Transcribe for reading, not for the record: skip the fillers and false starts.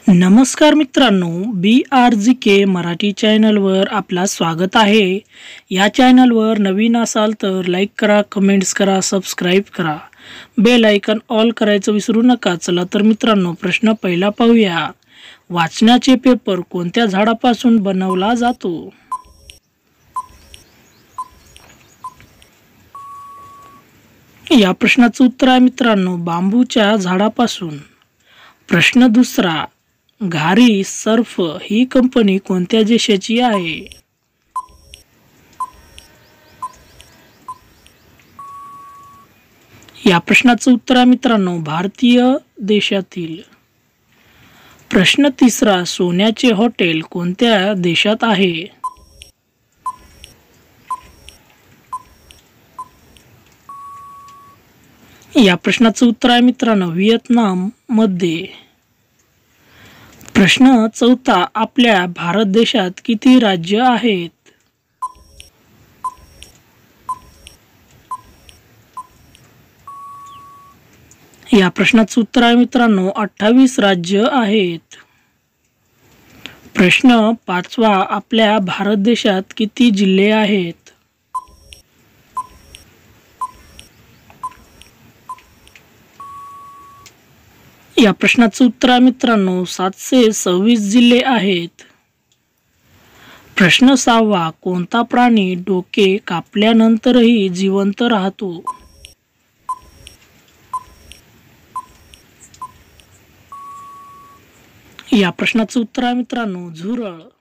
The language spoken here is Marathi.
नमस्कार मित्रांनो, BRGK मराठी चॅनलवर आपला स्वागत आहे. या चॅनलवर नवीन असाल तर लाईक करा, कमेंट्स करा, सबस्क्राईब करा, बेल आयकॉन ऑल करायचं विसरू नका. चला तर मित्रांनो, प्रश्न पहिला पाहूया. वाचनाचे पेपर कोणत्या झाडापासून बनवला जातो? या प्रश्नाचं उत्तर आहे मित्रांनो, बांबूच्या झाडापासून. प्रश्न दुसरा, घारी सर्फ ही कंपनी कोणत्या देशाची आहे? या प्रश्नाचं उत्तर आहे मित्रांनो, भारतीय देशातील. प्रश्न तिसरा, सोन्याचे हॉटेल कोणत्या देशात आहे? या प्रश्नाचं उत्तर आहे मित्रांनो, व्हिएतनाम मध्ये. प्रश्न चौथा, आपल्या भारत देशात किती राज्य आहेत? या प्रश्नाचं उत्तर आहे मित्रांनो, 28 राज्य आहेत. प्रश्न पाचवा, आपल्या भारत देशात किती जिल्हे आहेत? या प्रश्नाचं उत्तर आहे मित्रांनो, 726 जिल्हे आहेत. प्रश्न सहावा, कोणता प्राणी डोके कापल्यानंतरही जिवंत राहतो? या प्रश्नाचं उत्तर आहे मित्रांनो, झुरळ.